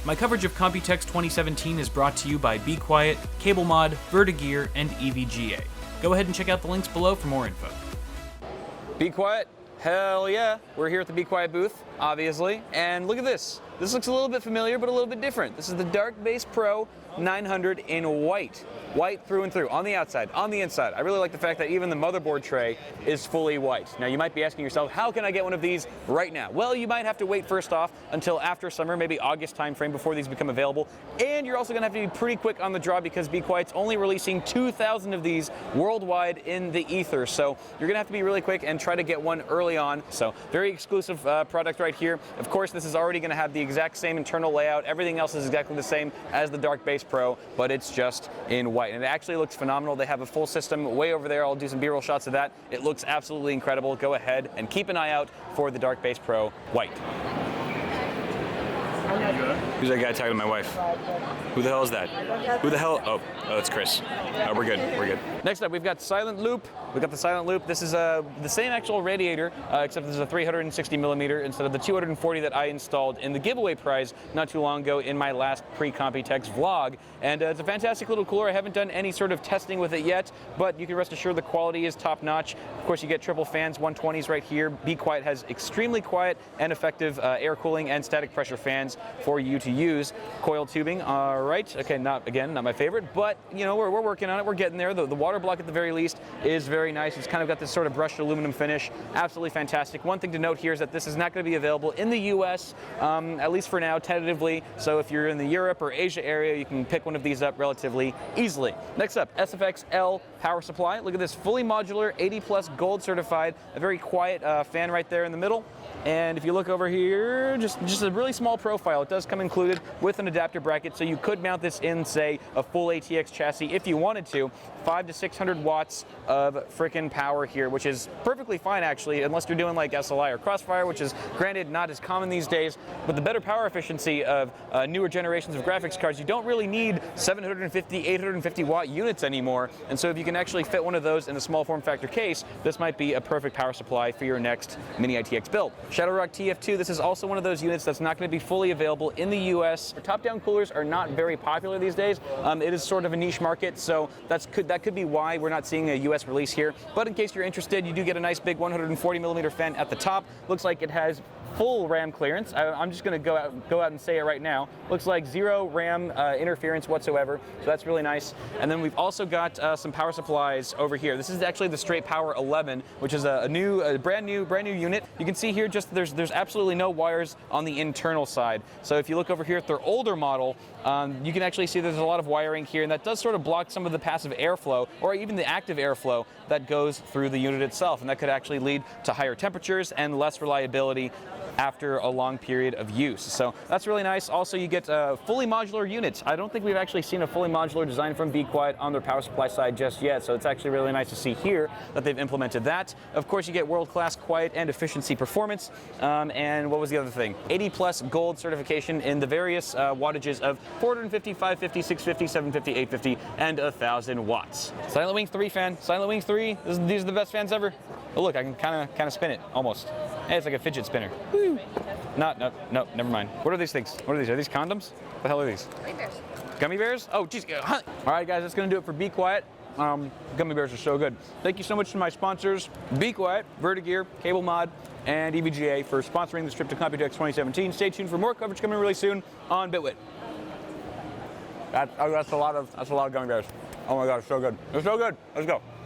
My coverage of Computex 2017 is brought to you by Be Quiet, Cable Mod, Vertigear, and EVGA. Go ahead and check out the links below for more info. Be Quiet? Hell yeah. We're here at the Be Quiet booth, obviously. And look at this. This looks a little bit familiar, but a little bit different. This is the Dark Base Pro 900 in white. White through and through, on the outside, on the inside. I really like the fact that even the motherboard tray is fully white. Now you might be asking yourself, how can I get one of these right now? Well, you might have to wait first off until after summer, maybe August timeframe before these become available. And you're also gonna have to be pretty quick on the draw because Be Quiet's only releasing 2,000 of these worldwide in the ether. So you're gonna have to be really quick and try to get one early on. So very exclusive product right here. Of course, this is already gonna have the exact same internal layout. Everything else is exactly the same as the Dark Base Pro, but it's just in white. And it actually looks phenomenal. They have a full system way over there. I'll do some B-roll shots of that. It looks absolutely incredible. Go ahead and keep an eye out for the Dark Base Pro white. Who's that guy talking to my wife? Who the hell is that? Who the hell? Oh, it's Chris. We're good. We're good. Next up, we've got Silent Loop. We've got the Silent Loop. This is the same actual radiator, except this is a 360 millimeter instead of the 240 that I installed in the giveaway prize not too long ago in my last pre-Computex vlog. And it's a fantastic little cooler. I haven't done any sort of testing with it yet, but you can rest assured the quality is top notch. Of course, you get triple fans, 120s right here. Be Quiet has extremely quiet and effective air cooling and static pressure fans for you to use. Coil tubing, all right. Okay, not my favorite, but you know, we're working on it. We're getting there. The water block at the very least is very nice. It's kind of got this sort of brushed aluminum finish. Absolutely fantastic. One thing to note here is that this is not going to be available in the US, at least for now, tentatively. So if you're in the Europe or Asia area, you can pick one of these up relatively easily. Next up, SFX power supply. Look at this, fully modular, 80+ gold certified, a very quiet fan right there in the middle. And if you look over here, just a really small profile. It does come included with an adapter bracket, so you could mount this in, say, a full ATX chassis if you wanted to. 500 to 600 watts of frickin' power here, which is perfectly fine actually, unless you're doing like SLI or Crossfire, which is granted not as common these days. But the better power efficiency of newer generations of graphics cards, you don't really need 750, 850 watt units anymore. And so if you can actually fit one of those in a small form factor case, this might be a perfect power supply for your next mini ITX build. ShadowRock TF2, this is also one of those units that's not going to be fully available in the US. Top-down coolers are not very popular these days. It is sort of a niche market, so that could be why we're not seeing a US release here. But in case you're interested, you do get a nice big 140 millimeter fan at the top. Looks like it has full RAM clearance. I'm just going to go out and say it right now. Looks like 0 RAM interference whatsoever, so that's really nice. And then we've also got some power supplies over here. This is actually the Straight Power 11, which is a brand new unit. You can see here just there's absolutely no wires on the internal side. So if you look over here at their older model, you can actually see there's a lot of wiring here, and that does sort of block some of the passive airflow or even the active airflow that goes through the unit itself, and that could actually lead to higher temperatures and less reliability after a long period of use. So that's really nice. Also, you get fully modular units. I don't think we've actually seen a fully modular design from Be Quiet on their power supply side just yet, so it's actually really nice to see here that they've implemented that. Of course, you get world-class quiet and efficiency performance, and what was the other thing? 80+ gold certification in the various wattages of 450, 550, 650, 750, 850, and 1,000 watts. Silent Wing 3 fan. Silent Wing 3, these are the best fans ever. Oh look, I can kind of spin it, almost. Hey, it's like a fidget spinner. Woo. No, never mind. What are these things? What are these? Are these condoms? What the hell are these? Gummy bears. Gummy bears? Oh, geez. All right, guys, that's going to do it for Be Quiet. Gummy bears are so good. Thank you so much to my sponsors, Be Quiet, Vertigear, Cable Mod, and EVGA for sponsoring this trip to Computex 2017. Stay tuned for more coverage coming really soon on Bitwit. That's a lot of gummy bears. Oh my God, it's so good. It's so good. Let's go.